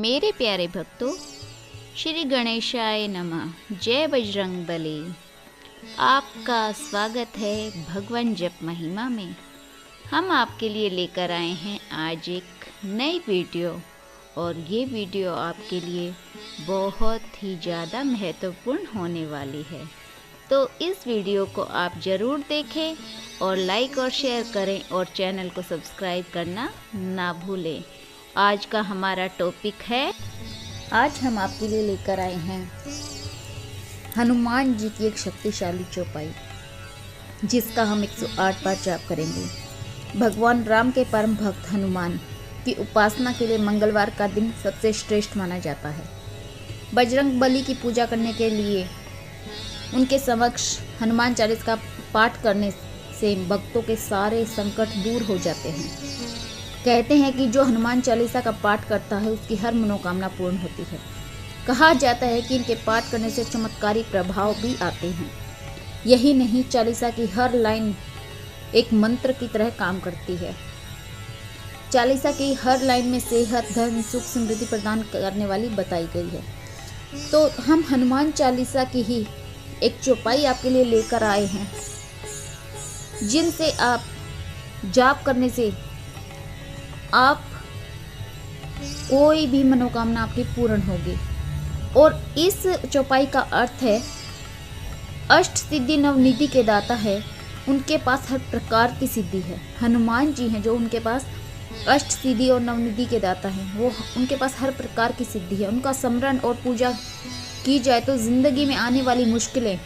मेरे प्यारे भक्तों, श्री गणेशाय नमः। जय बजरंगबली। आपका स्वागत है भगवान जप महिमा में। हम आपके लिए लेकर आए हैं आज एक नई वीडियो, और ये वीडियो आपके लिए बहुत ही ज़्यादा महत्वपूर्ण होने वाली है। तो इस वीडियो को आप ज़रूर देखें और लाइक और शेयर करें, और चैनल को सब्सक्राइब करना ना भूलें। आज का हमारा टॉपिक है, आज हम आपके लिए लेकर आए हैं हनुमान जी की एक शक्तिशाली चौपाई, जिसका हम 108 बार जाप करेंगे। भगवान राम के परम भक्त हनुमान की उपासना के लिए मंगलवार का दिन सबसे श्रेष्ठ माना जाता है। बजरंग बली की पूजा करने के लिए उनके समक्ष हनुमान चालीसा का पाठ करने से भक्तों के सारे संकट दूर हो जाते हैं। कहते हैं कि जो हनुमान चालीसा का पाठ करता है उसकी हर मनोकामना पूर्ण होती है। कहा जाता है कि इनके पाठ करने से चमत्कारी प्रभाव भी आते हैं। यही नहीं, चालीसा की हर लाइन एक मंत्र की तरह काम करती है। चालीसा की हर लाइन में सेहत, धन, सुख, समृद्धि प्रदान करने वाली बताई गई है। तो हम हनुमान चालीसा की ही एक चौपाई आपके लिए लेकर आए हैं, जिनसे आप जाप करने से आप कोई भी मनोकामना आपकी पूर्ण होगी। और इस चौपाई का अर्थ है, अष्ट सिद्धि नवनिधि के दाता है, उनके पास हर प्रकार की सिद्धि है। हनुमान जी हैं जो उनके पास अष्ट सिद्धि और नवनिधि के दाता हैं, वो उनके पास हर प्रकार की सिद्धि है। उनका स्मरण और पूजा की जाए तो जिंदगी में आने वाली मुश्किलें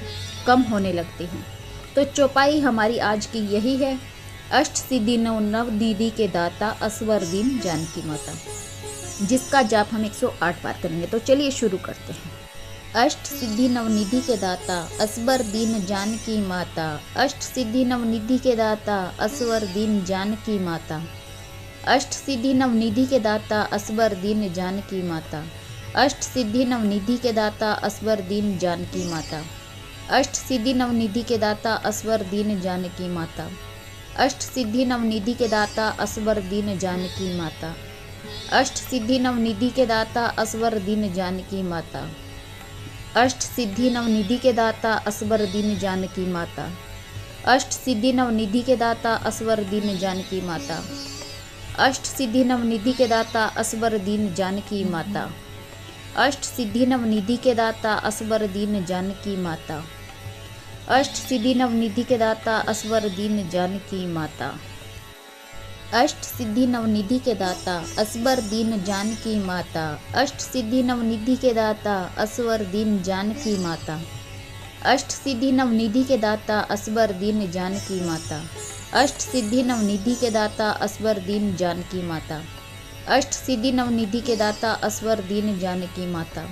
कम होने लगती हैं। तो चौपाई हमारी आज की यही है, अष्ट सिद्धि नवनिधि के दाता असवर दीन जानकी माता, जिसका जाप हम 108 बार करेंगे। तो चलिए शुरू करते हैं। अष्ट सिद्धि नवनिधि के दाता असबर दीन जानकी माता, अष्ट सिद्धि नवनिधि के दाता असवर दीन जानकी माता, अष्ट सिद्धि नवनिधि के दाता असबर दीन जानकी माता, अष्ट सिद्धि नवनिधि के दाता असबर दीन जानकी माता, अष्ट सिद्धि नवनिधि के दाता असवर दीन जानकी माता, अष्ट सिद्धि नवनिधि के दाता असवर दीन जानकी माता, अष्ट सिद्धि नवनिधि के दाता असवर दीन जानकी माता, अष्ट सिद्धि नवनिधि के दाता असवर दीन जानकी माता, अष्ट सिद्धि नवनिधि के दाता असवर दीन जानकी माता, अष्ट सिद्धि नवनिधि के दाता असवर दीन जानकी माता, अष्ट सिद्धि नवनिधि के दाता असवर दीन जानकी माता, अष्ट सिद्धि नवनिधि के दाता असवर दीन जानकी माता, अष्ट सिद्धि नवनिधि के दाता असबर दीन जानकी माता, अष्ट सिद्धि नवनिधि के दाता असवर दीन जानकी माता, अष्ट सिद्धि नवनिधि के दाता असबर दीन जानकी माता, अष्ट सिद्धि नवनिधि के दाता असबर दीन जानकी माता, अष्ट सिद्धि नवनिधि के दाता असवर दीन जानकी माता, अष्ट सिद्धि नवनिधि के दाता असवर दीन जानकी माता, अष्ट सिद्धि नवनिधि के दाता असवर दीन जानकी माता,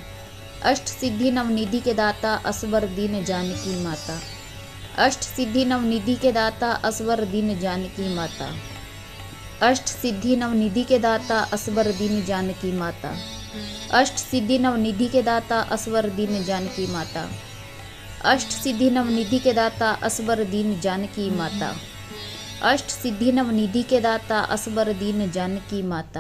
अष्ट सिद्धि नवनिधि के दाता असवर दीन जानकी माता, अष्ट सिद्धि नवनिधि के दाता असवर दीन जानकी माता, अष्ट सिद्धि नवनिधि के दाता असवर दीन जानकी माता, अष्ट सिद्धि नवनिधि के दाता असवर दीन जानकी माता, अष्ट सिद्धि नवनिधि के दाता असवर दीन जानकी माता,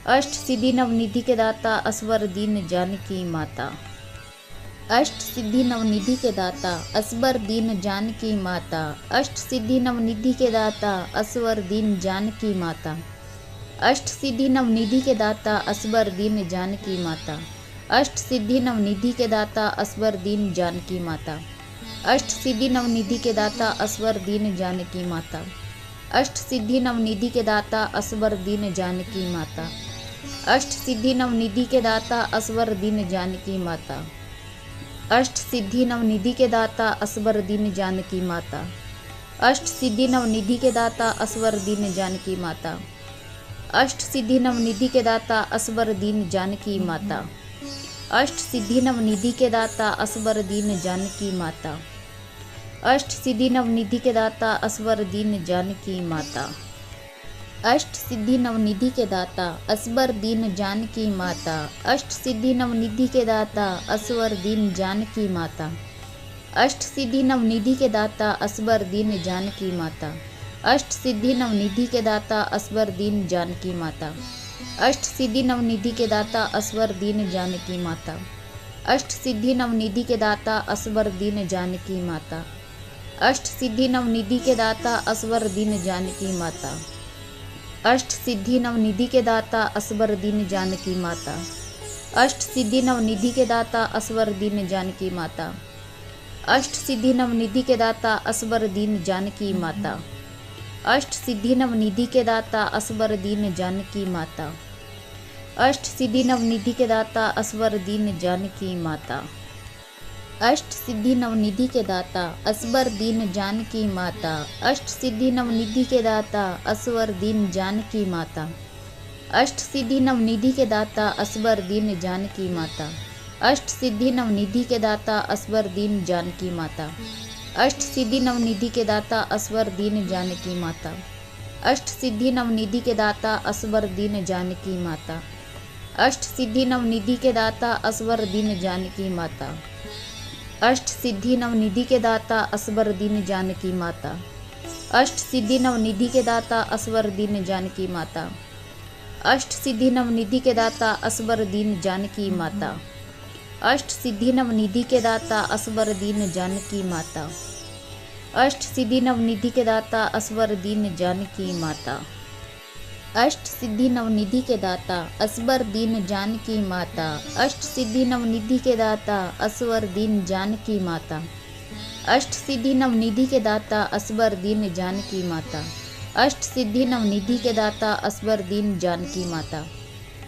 अष्ट सिद्धि नवनिधि के दाता असबर दीन जानकी माता, अष्ट सिद्धि नवनिधि के दाता असवर दीन जानकी माता, अष्ट सिद्धि नवनिधि के दाता असबर दीन जानकी माता, अष्ट सिद्धि नवनिधि के दाता असबर दीन जानकी माता, अष्ट सिद्धि नवनिधि के दाता असवर दीन जानकी माता, अष्ट सिद्धि नवनिधि के दाता असबर दीन जानकी माता, अष्ट सिद्धि नवनिधि के दाता असवर दीन जानकी माता, अष्ट सिद्धि नवनिधि के दाता असबर दीन जानकी माता, अष्ट सिद्धि नवनिधि के दाता असवर दीन जानकी माता, अष्ट सिद्धि नवनिधि के दाता असबर दीन जानकी माता, अष्ट सिद्धि नवनिधि के दाता असबर दीन जानकी माता, अष्ट सिद्धि नवनिधि के दाता असवर दीन जानकी माता, अष्ट सिद्धि नवनिधि के दाता असबर दीन जानकी माता, अष्ट सिद्धि नवनिधि के दाता असवर दीन जानकी माता, अष्ट सिद्धि नवनिधि के दाता असबर दीन जानकी माता, अष्ट सिद्धि नवनिधि के दाता असबर दीन जानकी माता, अष्ट सिद्धि नवनिधि के दाता असवर दीन जानकी माता। अष्ट सिद्धि नवनिधि के दाता असवर दीन जानकी माता। अष्ट सिद्धि नवनिधि के दाता असवर दीन जानकी माता। अष्ट सिद्धि नवनिधि के दाता असवर दीन जानकी माता। अष्ट सिद्धि नवनिधि के दाता असवर दीन जानकी माता। अष्ट सिद्धि नवनिधि के दाता असवर दीन जानकी माता। अष्ट सिद्धि नवनिधि के दाता असवर दीन जानकी माता। अष्ट सिद्धि नवनिधि के दाता असवर दीन जानकी माता। अष्ट सिद्धि नवनिधि के दाता असबर दीन जानकी माता। अष्ट सिद्धि नवनिधि के दाता असवर दीन जानकी माता। अष्ट सिद्धि नवनिधि के दाता असबर दीन जानकी माता। अष्ट सिद्धि नवनिधि के दाता असबर दीन जानकी माता। अष्ट सिद्धि नवनिधि के दाता असवर दीन जानकी माता। अष्ट सिद्धि नवनिधि के दाता असबर दीन जानकी माता। अष्ट सिद्धि नवनिधि के दाता असवर दीन जानकी माता। अष्ट सिद्धि नवनिधि के दाता असबर दीन जानकी माता। अष्ट सिद्धि नवनिधि के दाता असवर दीन जानकी माता। अष्ट सिद्धि नवनिधि के दाता असबर दीन जानकी माता। अष्ट सिद्धि नवनिधि के दाता असबर दीन जानकी माता। अष्ट सिद्धि नवनिधि के दाता असबर दीन जानकी माता। अष्ट सिद्धि नवनिधि के दाता असबर दीन जानकी माता। अष्ट सिद्धि नवनिधि के दाता असवर दीन जानकी माता। अष्ट सिद्धि नवनिधि के दाता असबर दीन जानकी माता। अष्ट सिद्धि नवनिधि के दाता असबर दीन जानकी माता। अष्ट सिद्धि नवनिधि के दाता असवर दीन जानकी माता। अष्ट सिद्धि नवनिधि के दाता असबर दीन जानकी माता।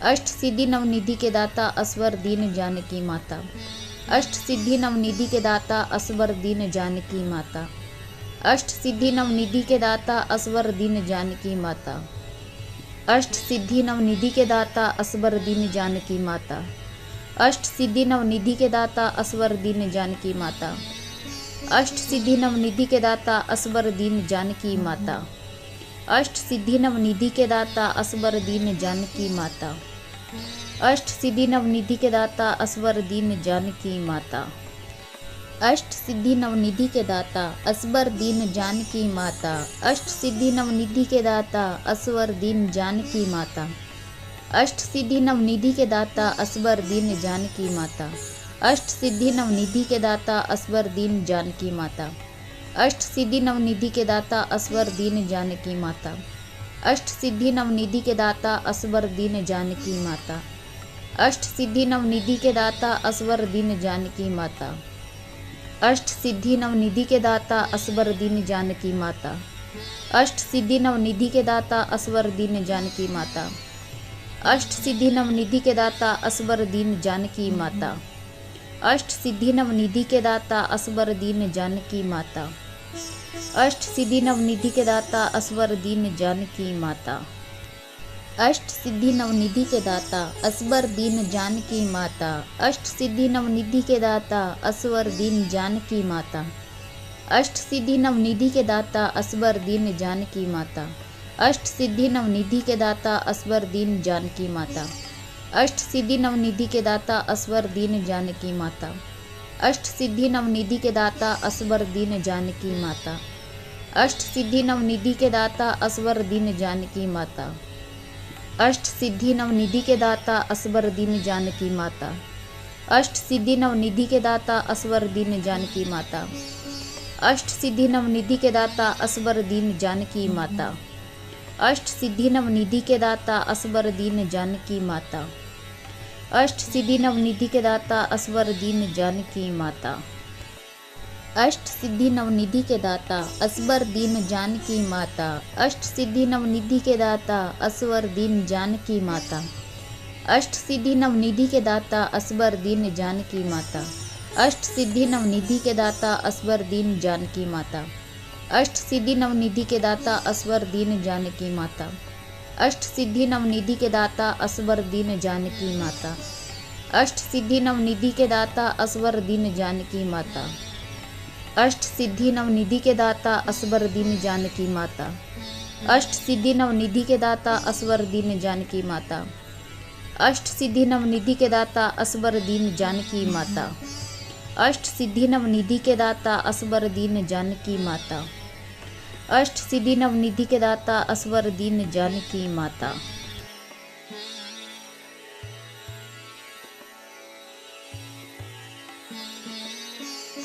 अष्ट सिद्धि नवनिधि के दाता असवर दीन जानकी माता। अष्ट सिद्धि नवनिधि के दाता असबर दीन जानकी माता। अष्ट सिद्धि नवनिधि के दाता असबर दीन जानकी माता। अष्ट सिद्धि नवनिधि के दाता असबर दीन जानकी माता। अष्ट सिद्धि नवनिधि के दाता असबर दीन जानकी माता। अष्ट सिद्धि नवनिधि के दाता असबर दीन जानकी माता। अष्ट सिद्धि नवनिधि के दाता असबर दीन जानकी माता। अष्ट सिद्धि नवनिधि के दाता असवर दीन जानकी माता। अष्ट सिद्धि नवनिधि के दाता असबर दीन जानकी माता। अष्ट सिद्धि नवनिधि के दाता असबर दीन जानकी माता। अष्ट सिद्धि नवनिधि के दाता असवर दीन जानकी माता। अष्ट सिद्धि नवनिधि के दाता असबर दीन जानकी माता। अष्ट सिद्धि नवनिधि के दाता असवर दीन जानकी माता। अष्ट सिद्धि नवनिधि के दाता असबर दीन जानकी माता। अष्ट सिद्धि नवनिधि के दाता असवर दीन जानकी माता। अष्ट सिद्धि नवनिधि के दाता असबर दीन जानकी माता। अष्ट सिद्धि नवनिधि के दाता असबर दीन जानकी माता। अष्ट सिद्धि नवनिधि के दाता असबर दीन जानकी माता। अष्ट सिद्धि नवनिधि के दाता असबर दीन जानकी माता। अष्ट सिद्धि नवनिधि के दाता असवर दीन जानकी माता। अष्ट सिद्धि नवनिधि के दाता असबर दीन जानकी माता। अष्ट सिद्धि नवनिधि के दाता असबर दीन जानकी माता। अष्ट सिद्धि नवनिधि के दाता असवर दीन जानकी माता। अष्ट सिद्धि नवनिधि के दाता असबर दीन जानकी माता। अष्ट सिद्धि नवनिधि के दाता असवर दीन जानकी माता। अष्ट सिद्धि नवनिधि के दाता असबर दीन जानकी माता। अष्ट सिद्धि नवनिधि के दाता असबर दीन जानकी माता। अष्ट सिद्धि नवनिधि के दाता असबर दीन जानकी माता। अष्ट सिद्धि नवनिधि के दाता असबर दीन जानकी माता। अष्ट सिद्धि नवनिधि के दाता असबर दीन जानकी माता। अष्ट सिद्धि नवनिधि के दाता असबर दीन जानकी माता। अष्ट सिद्धि नवनिधि के दाता असवर दीन जानकी माता। अष्ट सिद्धि नवनिधि के दाता असबर दीन जानकी माता। अष्ट सिद्धि नवनिधि के दाता असबर दीन जानकी माता। अष्ट सिद्धि नवनिधि के दाता असवर दीन जानकी माता। अष्ट सिद्धि नवनिधि के दाता असबर दीन जानकी माता। अष्ट सिद्धि नवनिधि के दाता असवर दीन जानकी माता। अष्ट सिद्धि नवनिधि के दाता असबर दीन जानकी माता। अष्ट सिद्धि नवनिधि के दाता असबर दीन जानकी माता। अष्ट सिद्धि नवनिधि के दाता असबर दीन जानकी माता। अष्ट सिद्धि नवनिधि के दाता असबर दीन जानकी माता। अष्ट सिद्धि नवनिधि के दाता असबर दीन जानकी माता।